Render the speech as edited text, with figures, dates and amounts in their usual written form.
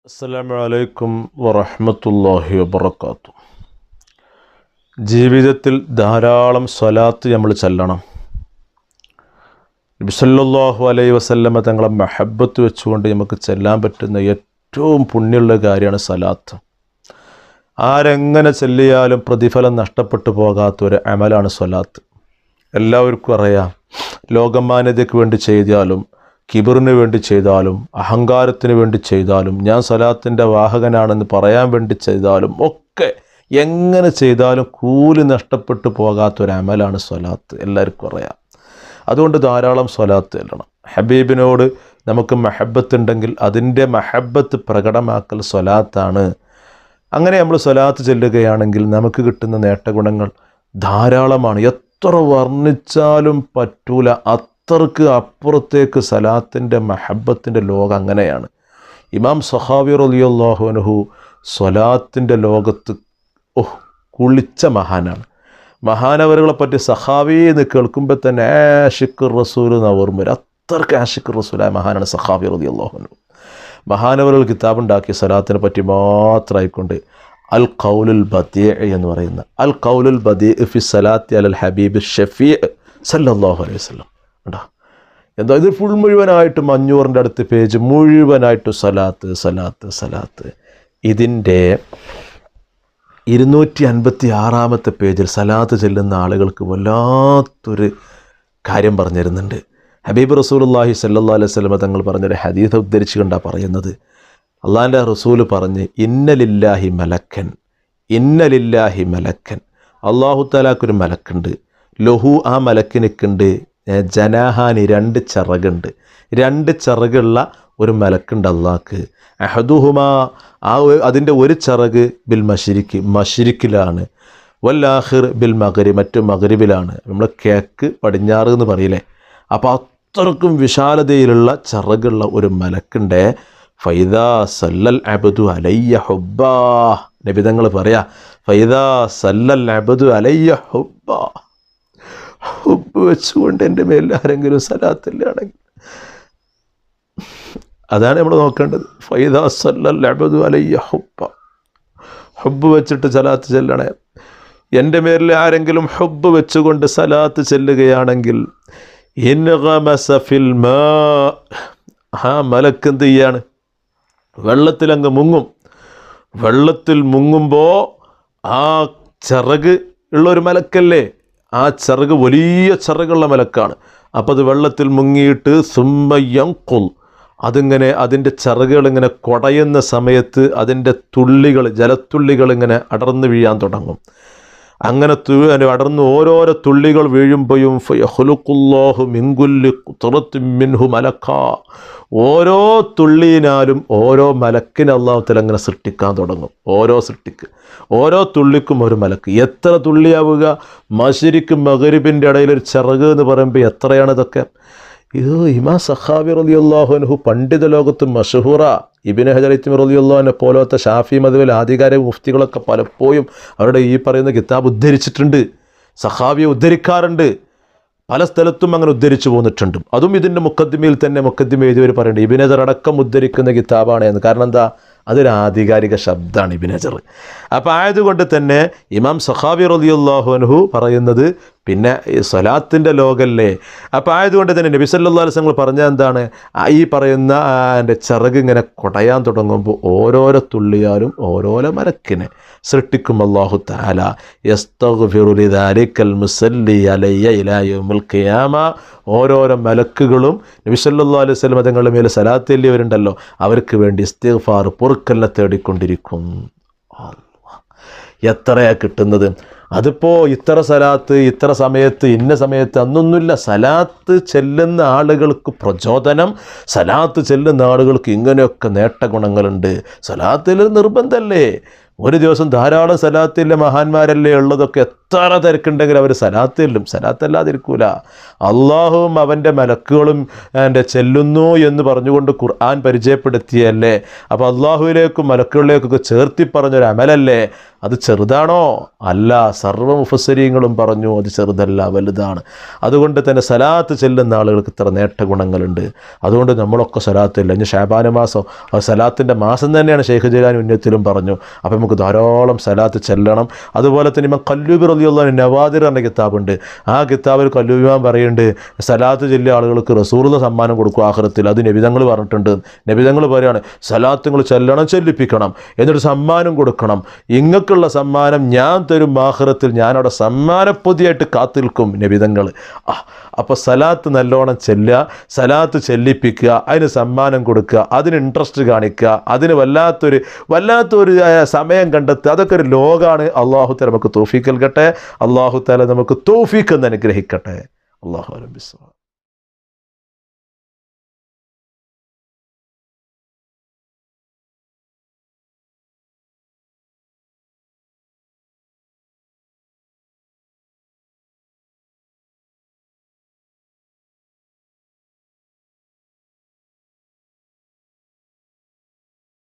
അസ്സലാമു അലൈക്കും വറഹ്മത്തുള്ളാഹി വബറകാതുഹു. ജീവിതത്തിൽ ധാരാളം സ്വലാത്ത് നമ്മൾ ചൊല്ലണം. നബി സല്ലല്ലാഹു അലൈഹി വസല്ലമ തങ്ങളെ മഹബ്ബത്ത് വെച്ചുകൊണ്ട് നമുക്ക് ചെല്ലാൻ പറ്റുന്ന ഏറ്റവും പുണ്യമുള്ള കാര്യമാണ് സ്വലാത്ത്. ആരെങ്ങനെ ചൊല്ലിയാലും പ്രതിഫലം നഷ്ടപ്പെട്ടു പോകാത്തൊരു അമലാണ് സ്വലാത്ത്. എല്ലാവർക്കും അറിയാം, ലോകമാന്യതയ്ക്ക് വേണ്ടി ചെയ്താലും കിബറിന് വേണ്ടി ചെയ്താലും അഹങ്കാരത്തിന് വേണ്ടി ചെയ്താലും ഞാൻ സ്വലാത്തിൻ്റെ വാഹകനാണെന്ന് പറയാൻ വേണ്ടി ചെയ്താലും ഒക്കെ എങ്ങനെ ചെയ്താലും കൂലി നഷ്ടപ്പെട്ടു പോകാത്തൊരു അമലാണ് സ്വലാത്ത്. എല്ലാവർക്കും അറിയാം. അതുകൊണ്ട് ധാരാളം സ്വലാത്ത് ചെല്ലണം. ഹബീബിനോട് നമുക്ക് മഹബത്ത് ഉണ്ടെങ്കിൽ അതിൻ്റെ മഹബത്ത് പ്രകടമാക്കൽ സ്വലാത്താണ്. അങ്ങനെ നമ്മൾ സ്വലാത്ത് ചെല്ലുകയാണെങ്കിൽ നമുക്ക് കിട്ടുന്ന നേട്ടഗുണങ്ങൾ ധാരാളമാണ്. എത്ര വർണ്ണിച്ചാലും പറ്റൂല. അത്രക്ക് അപ്പുറത്തേക്ക് സലാത്തിൻ്റെ മഹബത്തിൻ്റെ ലോകം അങ്ങനെയാണ്. ഇമാം സഖാവി റളിയല്ലാഹു അൻഹു സ്വലാത്തിൻ്റെ ലോകത്ത് കുളിച്ച മഹാനാണ്. മഹാനവരുകളെ പറ്റി സഖാവി എന്ന് കേൾക്കുമ്പോൾ തന്നെ ആഷിഖുർ റസൂൽ എന്ന് ഓർമ്മ വരും. അത്രക്ക് ആഷിഖുർ റസൂലായ മഹാനാണ് സഖാവി റളിയല്ലാഹു അൻഹു. മഹാനവരുകൾ കിതാബുണ്ടാക്കി സ്വലാത്തിനെ പറ്റി മാത്രമായിക്കൊണ്ട് അൽ ഖൗലുൽ ബദീ എന്ന് പറയുന്ന അൽ ഖൗലുൽ ബദീ ഫി സ്വലാത്തി അലൽ ഹബീബ് ഷഫീ സല്ലല്ലാഹു അലൈഹി വസല്ലം ഉണ്ടോ. എന്താ ഇത് ഫുൾ മുഴുവനായിട്ട് 500-ൻ്റെ അടുത്ത് പേജ് മുഴുവനായിട്ട് സലാത്ത് സലാത്ത് സലാത്ത്. ഇതിൻ്റെ 256-ാമത്തെ പേജിൽ സലാത്ത് ചെല്ലുന്ന ആളുകൾക്ക് വല്ലാത്തൊരു കാര്യം പറഞ്ഞു തരുന്നുണ്ട്. ഹബീബ് റസൂലുള്ളാഹി സ്വല്ലല്ലാഹു അലൈഹി വസല്ലം തങ്ങൾ പറഞ്ഞൊരു ഹദീസ് ഉദ്ധരിച്ചു കൊണ്ടാണ് പറയുന്നത്. അള്ളാഹിൻ്റെ റസൂല് പറഞ്ഞ് ഇന്നലില്ലാഹി മലക്കൻ, ഇന്നലില്ലാഹി മലക്കൻ, അള്ളാഹു തആലാക്കൊരു മലക്കുണ്ട്. ലഹു ആ മലക്കിനൊക്കെയുണ്ട് ജനാഹാനി 2 ചിറകുണ്ട്. 2 ചിറകുള്ള ഒരു മലക്കുണ്ട് അള്ളാഹ്ക്ക്. അഹദുഹുമാ അതിൻ്റെ ഒരു ചിറക് ബിൽ മശ്രിക്ക് മശ്രിക്കിലാണ്, വല്ലാഹിർ ബിൽ മഗ്രിബ് മറ്റു മഗ്രിബിലാണ്. നമ്മൾ കിഴക്ക് പടിഞ്ഞാറ് എന്ന് പറയില്ലേ. അപ്പോൾ അത്രക്കും വിശാലതയിലുള്ള ചിറകുള്ള ഒരു മലക്കുണ്ട്. ഫൈദാ സല്ലൽ അബ്ദു അലയ്യ ഹുബ്ബാ, നബിതങ്ങൾ പറയാ ഫൈദാ സല്ലൽ അബ്ദു അലയ്യ ഹുബ്ബാ, ഹുബ്ബ് വെച്ചുകൊണ്ട് എൻ്റെ മേൽ ആരെങ്കിലും സലാത്തില്ലാണെങ്കിൽ അതാണ് നമ്മൾ നോക്കേണ്ടത്. ഫൈദാ സല്ലൽ അബ്ദു അലയ്യ ഹുബ്ബ, ഹുബ്ബ് വെച്ചിട്ട് സലാത്ത് ചെല്ലണേ. എൻ്റെ മേലിൽ ആരെങ്കിലും ഹുബ്ബ് വെച്ചുകൊണ്ട് സലാത്ത് ചെല്ലുകയാണെങ്കിൽ ഇൻഗമസ ഫിൽ മാ, ആ മലക്ക് എന്ത് ചെയ്യാണ്? വെള്ളത്തിലങ്ങ് മുങ്ങും. വെള്ളത്തിൽ മുങ്ങുമ്പോൾ ആ ചിറക് ഉള്ളൊരു മലക്കല്ലേ, ആ ചിറക് വലിയ ചിറകുള്ള മലക്കാണ്. അപ്പോൾ അത് വെള്ളത്തിൽ മുങ്ങിയിട്ട് സുമ്മയംകുൽ, അതിങ്ങനെ അതിൻ്റെ ചിറകുകൾ ഇങ്ങനെ കുടയുന്ന സമയത്ത് അതിൻ്റെ തുള്ളികൾ, ജലത്തുള്ളികൾ ഇങ്ങനെ അടർന്നു വീഴാൻ തുടങ്ങും. അങ്ങനെ അടർന്ന് ഓരോരോ തുള്ളികൾ വീഴുമ്പോഴും ഫയഖ്ലുഖുല്ലാഹു മിൻ കുല്ലി ഖുത്രത്തിൻ മിൻഹു മലക്കാ, ഓരോ തുള്ളിയിനാലും ഓരോ മലക്കിനെ അല്ലാഹു തആല അങ്ങനെ സൃഷ്ടിക്കാൻ തുടങ്ങും. ഓരോ സൃഷ്ടിക്ക് ഓരോ തുള്ളിക്കും ഒരു മലക്ക്. എത്ര തുള്ളിയാവുക? മശ്രിക്ക് മഗ്രിബിൻ്റെ ഇടയിൽ ഒരു ചിറക് എന്ന് പറയുമ്പോൾ എത്രയാണ് ഇതൊക്കെ? ഇത് ഇമാം സഖാവി റളിയല്ലാഹു അൻഹു പണ്ഡിത ലോകത്ത് മഷഹൂറ. ഇബ്നു ഹജർ ഹൈതമി റളിയല്ലാഹു അൻഹു പോലത്തെ ഷാഫി മദ്ഹബിൽ ആധികാരിക മുഫ്തികളൊക്കെ പലപ്പോഴും അവരുടെ ഈ പറയുന്ന കിതാബ് ഉദ്ധരിച്ചിട്ടുണ്ട്. സഖാവിയെ ഉദ്ധരിക്കാറുണ്ട്. പല സ്ഥലത്തും അങ്ങനെ ഉദ്ധരിച്ചു പോന്നിട്ടുണ്ട്. അതും ഇതിൻ്റെ മുഖദ്ദിമയിൽ തന്നെ മുഖദ്ദിമ എഴുതിയവർ പറയുന്നുണ്ട് ഇബ്നു ഹജർ അടക്കം ഉദ്ധരിക്കുന്ന കിതാബാണ് എന്ന്. കാരണം എന്താ? അതൊരു ആധികാരിക ശബ്ദമാണ് ഇബ്നു ഹജർ. അപ്പോൾ ആയതുകൊണ്ട് തന്നെ ഇമാം സഖാവി റളിയല്ലാഹു അൻഹു പറയുന്നത് പിന്നെ ഈ സ്വലാത്തിൻ്റെ ലോകല്ലേ. അപ്പോൾ ആയതുകൊണ്ട് തന്നെ നബി സല്ലല്ലാഹു അലൈഹി വസല്ലം പറഞ്ഞാൽ എന്താണ്? ഈ പറയുന്ന എൻ്റെ ചിറക് ഇങ്ങനെ കുടയാൻ തുടങ്ങുമ്പോൾ ഓരോരോ തുള്ളിയാലും ഓരോരോ മലക്കിനെ സൃഷ്ടിക്കും അല്ലാഹു തആല. യസ്തഗ്ഫിറു ലിദാലിക്കൽ മുസല്ലി അലയ്യ ഇലാ യൗമിൽ ഖിയാമ, ഓരോരോ മലക്കുകളും നബി സല്ലല്ലാഹു അലൈഹി വസല്ലം തങ്ങളുടെ മേൽ സലാത്ത് ചൊല്ലിയവരുണ്ടല്ലോ അവർക്ക് വേണ്ടി ഇസ്തിഗ്ഫാർ പൊറുക്കലിനെ തേടിക്കൊണ്ടിരിക്കും. എത്രയാണ് കിട്ടുന്നത്? അതിപ്പോൾ ഇത്ര സലാത്ത് ഇത്ര സമയത്ത് ഇന്ന സമയത്ത് അന്നൊന്നുമില്ല. സലാത്ത് ചെല്ലുന്ന ആളുകൾക്ക് പ്രചോദനം, സലാത്ത് ചെല്ലുന്ന ആളുകൾക്ക് ഇങ്ങനെയൊക്കെ നേട്ടഗുണങ്ങളുണ്ട്. സലാത്തിൽ നിർബന്ധമല്ലേ? ഒരു ദിവസം ധാരാളം സലാത്തിലെ മഹാന്മാരല്ലേ ഉള്ളതൊക്കെ. എത്ര തിരക്കുണ്ടെങ്കിലും അവർ സലാത്ത് ചെല്ലും, സലാത്തല്ലാതിരിക്കൂല. അള്ളാഹുവും അവൻ്റെ മലക്കുകളും എൻ്റെ ചെല്ലുന്നു എന്ന് പറഞ്ഞുകൊണ്ട് ഖുർആൻ പരിചയപ്പെടുത്തിയല്ലേ. അപ്പോൾ അള്ളാഹുവിലേക്കും മലക്കുകളിലേക്കൊക്കെ ചേർത്തി പറഞ്ഞൊരു അമലല്ലേ, അത് ചെറുതാണോ? അല്ല. സർവ്വ മുഫസ്സിരീങ്ങളും പറഞ്ഞു അത് ചെറുതല്ല, വലുതാണ്. അതുകൊണ്ട് തന്നെ സലാത്ത് ചെല്ലുന്ന ആളുകൾക്ക് ഇത്ര നേട്ട ഗുണങ്ങളുണ്ട്. അതുകൊണ്ട് നമ്മളൊക്കെ സലാത്ത് ചെല്ലുക. ഇനി ഷാബാന മാസം അത് സലാത്തിൻ്റെ മാസം തന്നെയാണ് ഷെയ്ഖ് ജിലാനി ഉന്നത്തിലും പറഞ്ഞു. അപ്പോൾ നമുക്ക് ധാരാളം സലാത്ത് ചെല്ലണം. അതുപോലെ തന്നെ ഇമാം ഖല്ലൂബി റളിയല്ലാഹു നവാദിർ എന്ന കിതാബുണ്ട്. ആ കിതാബിൽ ഖല്ലൂബി ഇമാം പറയുന്നുണ്ട്, സലാത്ത് ചെല്ലിയ ആളുകൾക്ക് റസൂലുള്ള സമ്മാനം കൊടുക്കും ആഖിറത്തിൽ. അത് നബിതങ്ങൾ പറഞ്ഞിട്ടുണ്ട്. നബിതങ്ങൾ പറയാണ് സലാത്തുകൾ ചെല്ലണം, ചെല്ലിപ്പിക്കണം, എന്നിട്ട് സമ്മാനം കൊടുക്കണം. ഇങ്ങക്കുള്ള സമ്മാനം ഞാൻ തരും ആഖിറത്തിൽ, ഞാനവിടെ സമ്മാനപ്പൊതിയായിട്ട് കാത്തിൽക്കും നബിതങ്ങൾ. അപ്പോൾ സലാത്ത് നല്ലോണം ചെല്ലുക, സലാത്ത് ചെല്ലിപ്പിക്കുക, അതിന് സമ്മാനം കൊടുക്കുക, അതിന് ഇൻട്രസ്റ്റ് കാണിക്കുക, അതിന് വല്ലാത്തൊരു സമയം കണ്ടെത്തുക. അതൊക്കെ ഒരു ലോകമാണ്. അള്ളാഹു തആല നമുക്ക് തൗഫീഖ് നൽകട്ടെ. അള്ളാഹു തആല നമുക്ക് തൗഫീഖ് എന്ന് അനുഗ്രഹിക്കട്ടെ. അല്ലാഹു അലം ബിസ്സവാബ്.